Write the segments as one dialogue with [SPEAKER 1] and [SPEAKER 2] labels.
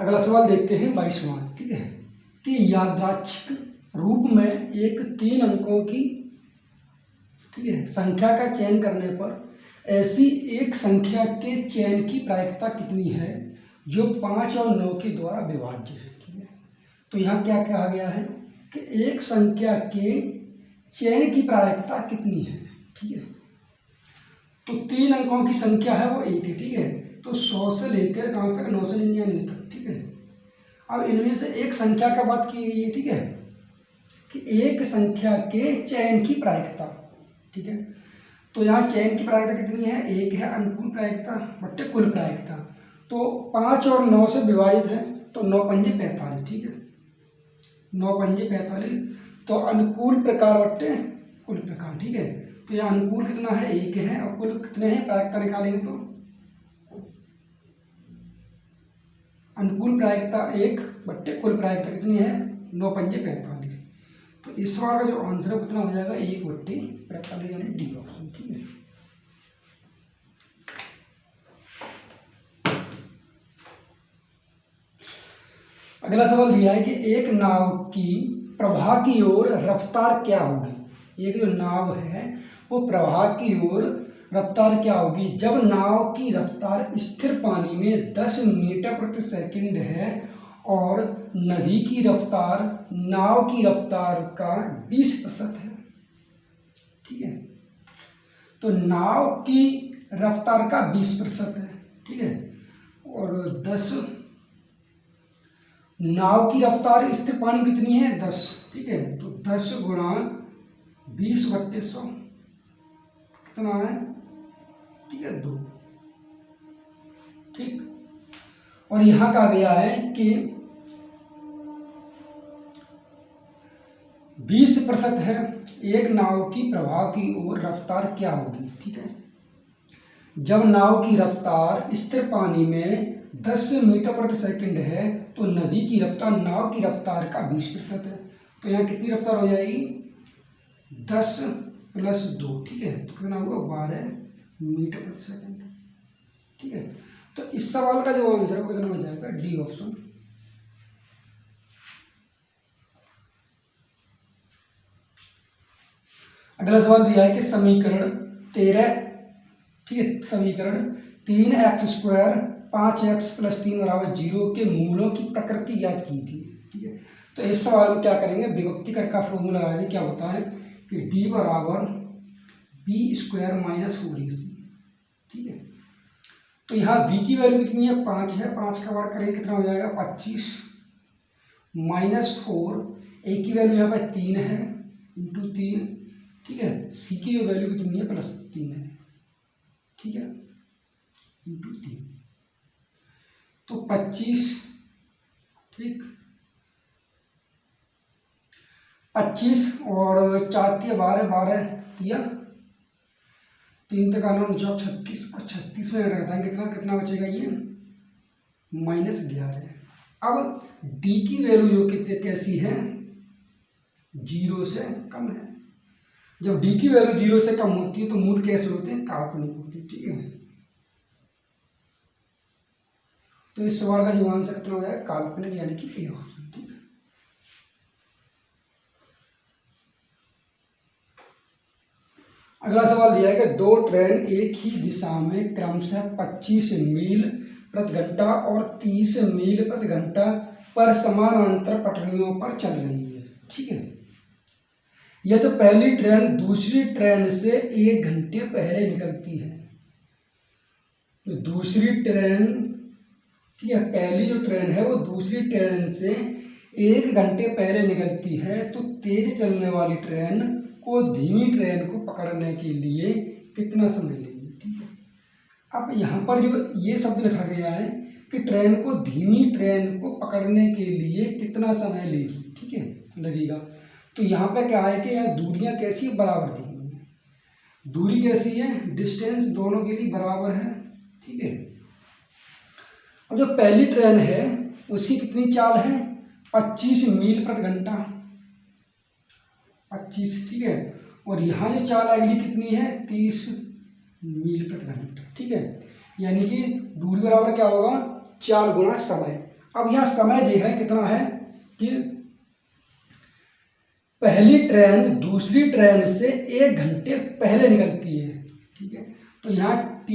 [SPEAKER 1] अगला सवाल देखते हैं 22वां। ठीक है, कि यादृच्छिक रूप में एक 3 अंकों की, ठीक है, संख्या का चयन करने पर ऐसी एक संख्या के चयन की प्रायिकता कितनी है जो 5 और 9 के द्वारा विभाज्य है। ठीक है, तो यहाँ क्या कहा गया है कि एक संख्या के चयन की प्रायिकता कितनी है। ठीक है, तो 3 अंकों की संख्या है वो 1 है। ठीक है, तो 100 से लेकर कहाँ तक 999 तक। ठीक है, अब इनमें से एक संख्या का बात की गई है। ठीक है, कि एक संख्या के चयन की प्रायिकता। ठीक है, तो यहाँ चयन की प्रायिकता कितनी है, 1 है, अनुकूल प्रायिकता बट्टे कुल प्रायिकता। तो 5 और 9 से विभाजित है, तो 9 पंजे 45। ठीक है, 9 पंजे 45, तो अनुकूल प्रकार बट्टे कुल प्रकार। ठीक है, तो यहाँ अनुकूल कितना है, 1 है, और कुल कितने हैं, प्रायिकता निकालेंगे तो अनुकूल प्रायिकता 1 बट्टे कुल प्रायिकता कितनी है, 9 पंजे 45। तो इस सवाल का जो आंसर है कितना हो जाएगा, 1 बट्टे 45, यानी डी ऑप्शन। ठीक है, अगला सवाल दिया है कि एक नाव की प्रवाह की ओर रफ्तार क्या होगी। एक जो नाव है वो प्रवाह की ओर रफ्तार क्या होगी जब नाव की रफ्तार स्थिर पानी में 10 मीटर प्रति सेकंड है और नदी की रफ्तार नाव की रफ्तार का 20% है। ठीक है, तो नाव की रफ्तार का 20% है। ठीक है, और 10, नाव की रफ्तार स्थिर पानी कितनी है, 10। ठीक है, तो 10 गुणा 20/100 कितना है, ठीक है, 2। ठीक, और यहां कहा गया है कि 20% है, एक नाव की प्रवाह की ओर रफ्तार क्या होगी। ठीक है, जब नाव की रफ्तार स्थिर पानी में 10 मीटर प्रति सेकंड है तो नदी की रफ्तार नाव की रफ्तार का 20% है। तो यहाँ कितनी रफ्तार हो जाएगी, 10 + 2। ठीक है, तो कितना होगा, 12 मीटर प्रति सेकंड। ठीक है, तो इस सवाल का जो आंसर है कितना हो जाएगा, डी ऑप्शन। अगला सवाल दिया है कि समीकरण 13, ठीक है, समीकरण 3x² 5x + 3 = 0 के मूलों की प्रकृति ज्ञात की थी। ठीक है, तो इस सवाल में क्या करेंगे, विभक्तिकर का फॉर्मूला लगाएंगे। क्या होता है कि d = b² - 4ac। ठीक है, तो यहाँ v की वैल्यू कितनी है, 5 है, 5 का वर्ग करेंगे कितना हो जाएगा, 25 - 4। a की वैल्यू यहाँ पर 3 है, × 3। ठीक है, c की जो वैल्यू कितनी है, +3 है। ठीक है, × 3, तो 25, ठीक, 25 और 4 × 12, 12 किया, 3 तक आना 36, और 36 में घटाएंगे कितना, कितना बचेगा, ये -11। अब d की वैल्यू जो कितनी कैसी है, 0 से कम है। जब d की वैल्यू 0 से कम होती है तो मूल कैसे होते हैं, काल्पनिक होते हैं। ठीक है, तो इस सवाल का जो आंसर कितना हो जाएगा, काल्पनिक, यानी कि ए ऑप्शन। ठीक है, अगला सवाल दिया है कि 2 ट्रेन एक ही दिशा में क्रमशः 25 मील प्रति घंटा और 30 मील प्रति घंटा पर समानांतर पटरियों पर चल रही है। ठीक है, यह तो पहली ट्रेन दूसरी ट्रेन से 1 घंटे पहले निकलती है। तो दूसरी ट्रेन, ठीक है, पहली जो ट्रेन है वो दूसरी ट्रेन से 1 घंटे पहले निकलती है, तो तेज चलने वाली ट्रेन को धीमी ट्रेन को पकड़ने के लिए कितना समय लेगी। ठीक है, अब यहाँ पर जो ये शब्द लिखा गया है कि ट्रेन को धीमी ट्रेन को पकड़ने के लिए कितना समय लेगी, ठीक है, लगेगा। तो यहाँ पे क्या है कि यहाँ दूरियाँ कैसी बराबर दी गई हैं, दूरी कैसी है, डिस्टेंस दोनों के लिए बराबर है। ठीक है, अब जो पहली ट्रेन है उसकी कितनी चाल है, 25 मील प्रति घंटा, 25। ठीक है, और यहाँ जो चाल अगली कितनी है, 30 मील प्रति घंटा। ठीक है, यानी कि दूरी बराबर क्या होगा, चाल गुणा समय। अब यहाँ समय देखा है कितना है कि पहली ट्रेन दूसरी ट्रेन से 1 घंटे पहले निकलती है, ठीक है। तो यहाँ t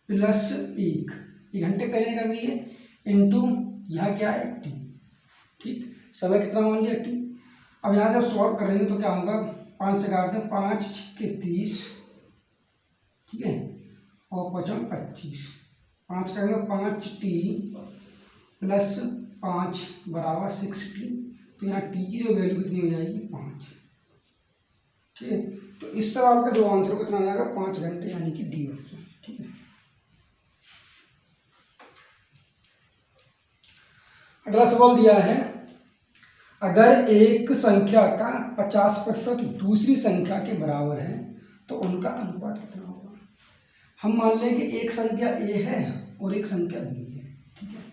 [SPEAKER 1] + 1 घंटे पहले निकल रही है, इंटू यहाँ क्या है t, ठीक। समय कितना मान लिया t। अब यहाँ से सॉल्व करेंगे तो क्या होगा, 5 से काटते हैं, 5 × 30, ठीक है, और 5 × 25, 5 करेंगे 5t + 5 = 60। तो यहाँ t की जो वैल्यू कितनी हो जाएगी, 5, ठीक है। तो इस सवाल का जो आंसर कितना आ जाएगा, 5 घंटे, यानी कि डी ऑप्शन, ठीक है। अगला सवाल दिया है, अगर एक संख्या का 50% दूसरी संख्या के बराबर है तो उनका अनुपात कितना होगा। हम मान लें कि एक संख्या a है और एक संख्या b है, ठीक है।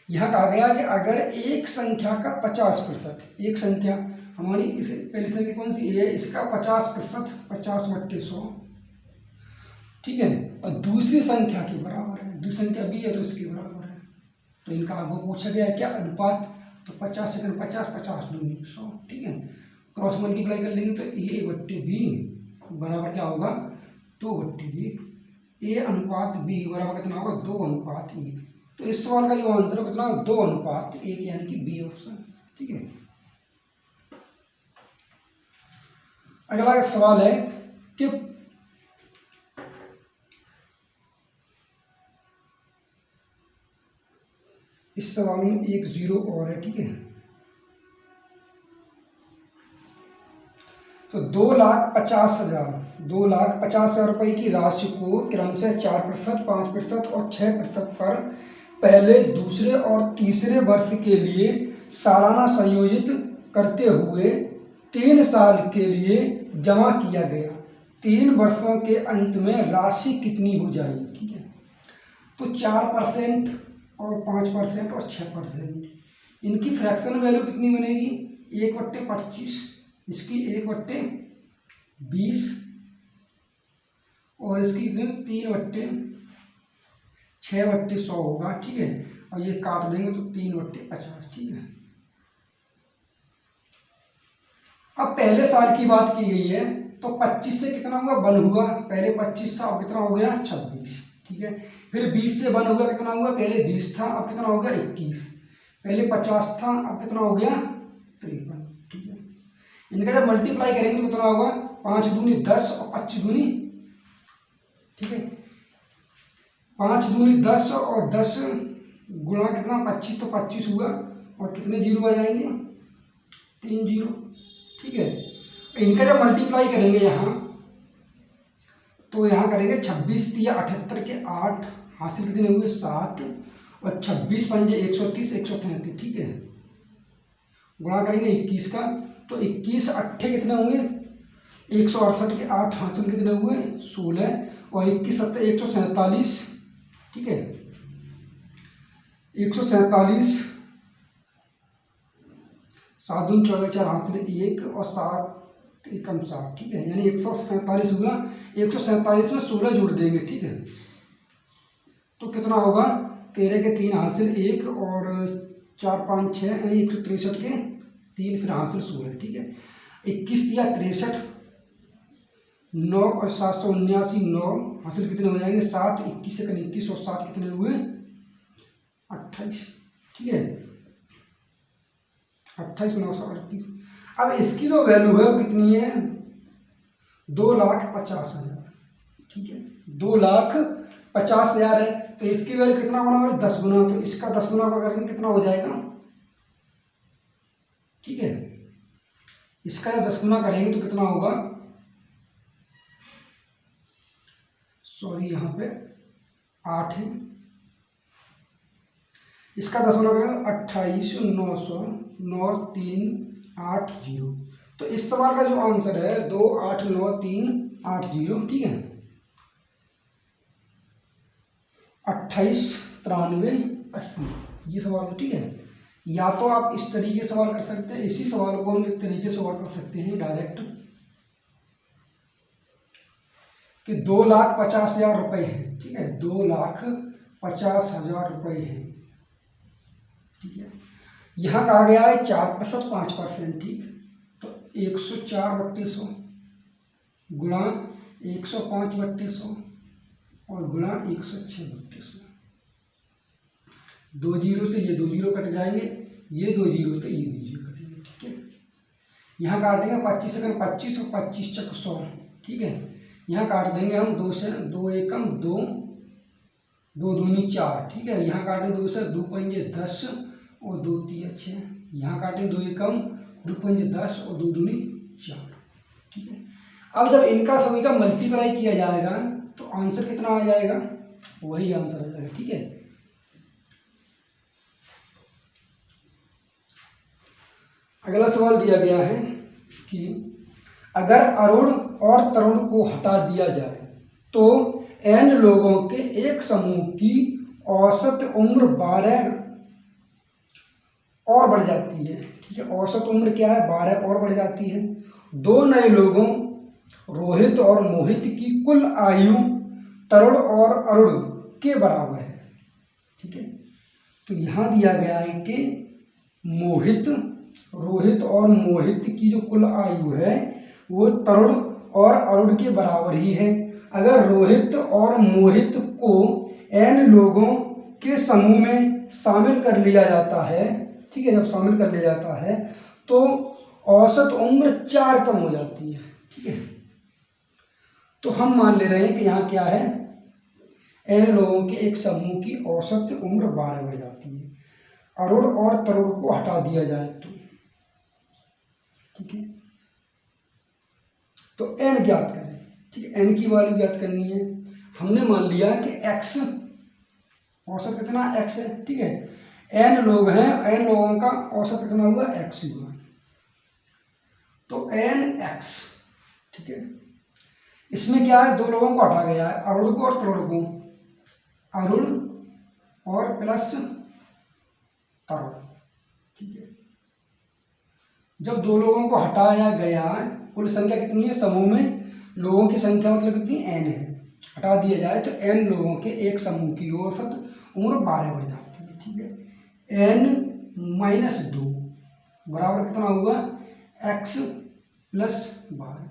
[SPEAKER 1] यह कहा गया कि अगर एक संख्या का 50%, एक संख्या हमारी इसे पहली संख्या कौन सी a है, इसका 50%, 50/100, ठीक है, और दूसरी संख्या के बराबर है, दूसरी संख्या b है तो इसके बराबर है, तो इनका आपको पूछा गया है क्या अनुपात, तो 50 से 50, 50 दूनी 100, ठीक है। क्रॉस मल्टीप्लाई कर लेंगे तो a/b बराबर क्या होगा, 2/1, a अनुपात b बराबर कितना होगा, 2:1। तो इस सवाल का जो आंसर है कितना, 2:1, यानी कि बी ऑप्शन, ठीक है। अगला सवाल है कि इस सवाल में एक 0 और है, ठीक है। तो 2,50,000 रुपए की राशि को क्रमशः 4%, 5% और 6% पर पहले, दूसरे और तीसरे वर्ष के लिए सालाना संयोजित करते हुए 3 साल के लिए जमा किया गया। 3 वर्षों के अंत में राशि कितनी हो जाएगी, ठीक है। तो 4% और 5% और 6%, इनकी फ्रैक्शन वैल्यू कितनी बनेगी, 1/25, इसकी 1/20 और इसकी कितनी 3/6/100 होगा, ठीक है। और ये काट देंगे तो 3/50, ठीक है। अब पहले साल की बात की गई है तो 25 से कितना हुआ, 1 हुआ, पहले 25 था, अब कितना हो गया 26, ठीक है। फिर 20 से 1 हुआ, कितना हुआ, पहले 20 था, अब कितना हो गया 21, पहले 50 था, अब कितना हो गया 53, ठीक है। इनका जब मल्टीप्लाई करेंगे तो कितना होगा, 5 दूनी 10 और 25 दूनी, ठीक है, 5 दूनी 10 और 10 गुणा कितना 25, तो 25 हुआ, और कितने जीरो आ जाएंगे, 3 जीरो, ठीक है। इनका जब मल्टीप्लाई करेंगे यहाँ, तो यहाँ करेंगे 26 × 78 के 8, हासिल कितने हुए 7, और 26 × 5 = 130, 133, ठीक है। गुणा करेंगे 21 का, तो 21 8 कितने होंगे, 168 के 8, हासिल कितने हुए 16, और 21 7 147, ठीक है, 147, 7 दूनी 14, 4 हासिल 1, और 7 एकम 7, ठीक है, यानी 147 हुआ। 147 में 16 जोड़ देंगे, ठीक है, तो कितना होगा, 13 के 3 हासिल 1, और 4 5 6, यानी 163 के 3, फिर हासिल 16, ठीक है। 21 × 63, 9 और 779, 9 हासिल कितने हो जाएंगे 7, 21 से 21 और 7 कितने हुए 28, ठीक है, 28 9 38। अब इसकी जो वैल्यू है वो कितनी है, 2,50,000, ठीक है, 2,50,000 है, तो इसकी वैल्यू कितना बना हमारे 10 गुना, तो इसका 10 गुना का करेंगे कितना हो जाएगा, ठीक है। इसका जब 10 गुना करेंगे तो कितना होगा, सॉरी यहाँ पे 8 है, इसका 10 गुना करेंगे 28 900 9 3 8 0। तो इस सवाल का जो आंसर है 2 8 9 3 8 0, ठीक है, 28 93 80, ये सवाल है, ठीक है। या तो आप इस तरीके से सवाल कर सकते हैं, इसी सवाल को हम इस तरीके से सवाल कर सकते हैं डायरेक्ट, कि 2,50,000 रुपये है, ठीक है, 2,50,000 रुपये है, ठीक है। यहाँ कहा गया है 4% 5%, ठीक। तो 104/100 गुणा 105/100 और गुणा 106/100। 2 जीरो से ये 2 जीरो कट जाएंगे, ये 2 जीरो से ये 2 जीरो कटेंगे, ठीक है। यहाँ काटेंगे 25 से 25 और 25 चक 100, ठीक है। यहाँ काट देंगे हम 2 से 2 एकम 2, 2 दूनी 4, ठीक है। यहाँ काटेंगे 2 से 2 पंजे 10 और 2 तिया 6। यहाँ काटेंगे 2 एकम 2 पंजे 10 और 2 दूनी 4, ठीक है। अब जब इनका सभी का मल्टीप्लाई किया जाएगा तो आंसर कितना आ जाएगा, वही आंसर आ जाएगा, ठीक है। अगला सवाल दिया गया है कि अगर अरुण और तरुण को हटा दिया जाए तो n लोगों के एक समूह की औसत उम्र 12 और बढ़ जाती है, ठीक है। औसत उम्र क्या है, 12 और बढ़ जाती है। 2 नए लोगों रोहित और मोहित की कुल आयु तरुण और अरुण के बराबर है, ठीक है। तो यहाँ दिया गया है कि रोहित और मोहित की जो कुल आयु है वो तरुण और अरुण के बराबर ही है। अगर रोहित और मोहित को n लोगों के समूह में शामिल कर लिया जाता है, ठीक है, जब शामिल कर लिया जाता है तो औसत उम्र 4 कम हो जाती है, ठीक है। तो हम मान ले रहे हैं कि यहाँ क्या है, n लोगों के एक समूह की औसत उम्र 12 बढ़ जाती है। अरुण और तरुण को हटा दिया जाए तो, ठीक है। तो n ज्ञात करें, ठीक है। n की वैल्यू ज्ञात करनी है। हमने मान लिया कि x औसत कितना x है, ठीक है। n लोग हैं, n लोगों का औसत कितना हुआ, x हुआ। तो nx, ठीक है। इसमें क्या है, 2 लोगों को हटा गया है, अरुण को और तरुण को। अरुण और प्लस तरुण, ठीक है। जब 2 लोगों को हटाया गया, कुल संख्या कितनी है, समूह में लोगों की संख्या मतलब कितनी, n है। हटा दिया जाए तो n लोगों के एक समूह की औसत उम्र 12 बढ़ जाती है, ठीक है। n - 2 बराबर कितना हुआ, x + 12,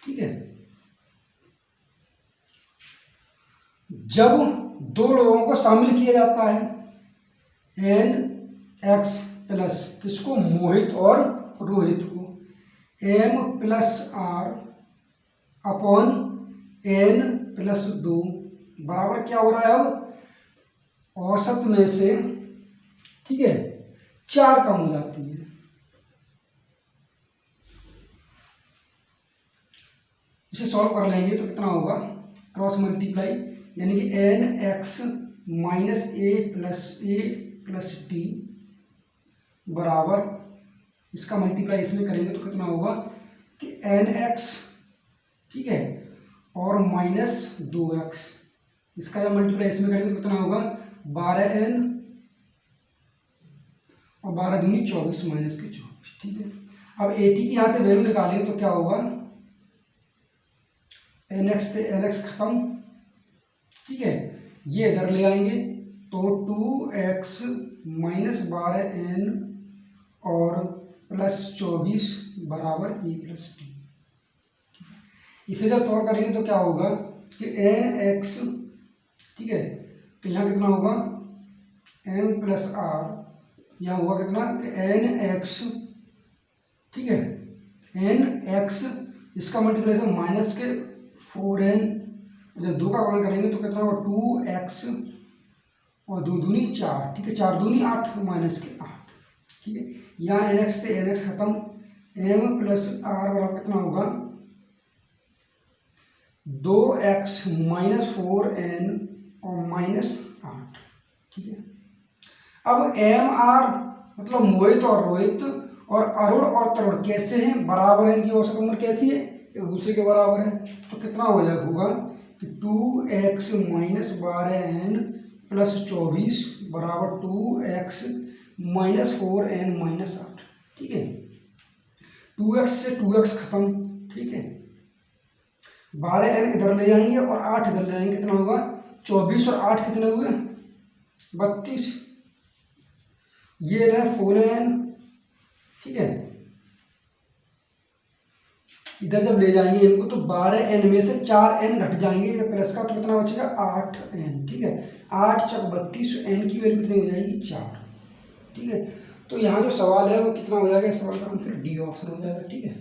[SPEAKER 1] ठीक है। जब 2 लोगों को शामिल किया जाता है, nx प्लस किसको, मोहित और रोहित को, m+r अपॉन n+2 बराबर क्या हो रहा है, अब औसत में से, ठीक है, 4 कम हो जाती है। इसे सॉल्व कर लेंगे तो कितना होगा, क्रॉस मल्टीप्लाई, यानी कि nx - a + t बराबर, इसका मल्टीप्लाई इसमें करेंगे तो कितना होगा कि nx, ठीक है, और -2x, इसका जब मल्टीप्लाई इसमें करेंगे तो कितना होगा 12n और 12 दूनी 24 -24, ठीक है। अब 80 की यहाँ से वैल्यू निकालेंगे तो क्या होगा, nx से nx खत्म, ठीक है। ये इधर ले आएंगे तो 2x - 12n और +24 बराबर a + t। इसे जब सॉल्व करेंगे तो क्या होगा कि nx, ठीक है, तो यहाँ कितना होगा m+r, यहाँ होगा कितना कि nx, ठीक है, nx, इसका मल्टीप्लिकेशन माइनस के 4n, जब 2 का गुणा करेंगे तो कितना होगा 2x और 2 दूनी 4, ठीक है, 4 दूनी 8 -8, ठीक है। यहाँ nx से nx खत्म, m+r बराबर कितना होगा 2x - 4n और -8, ठीक है। अब mr मतलब मोहित और रोहित और अरुण और तरुण कैसे हैं, बराबर है, इनकी औसत उम्र कैसी है, एक दूसरे के बराबर है। तो कितना हो जाएगा होगा कि 2x - 12n + 24 बराबर 2x - 4n -8, ठीक है। 2x से 2x खत्म, ठीक है, 12n इधर ले जाएंगे और 8 इधर ले जाएंगे, कितना होगा 24 और 8 कितने हुए 32, ये रहा 4n, ठीक है। इधर जब ले जाएंगे इनको तो 12n में से 4n घट जाएंगे, ये प्लस का, तो कितना बचेगा 8n, ठीक है। 8 चक 32, n की वैल्यू कितनी हो जाएगी 4, ठीक है। तो यहाँ जो सवाल है वो कितना हो जाएगा, इस सवाल का आंसर डी ऑप्शन हो जाएगा, ठीक है।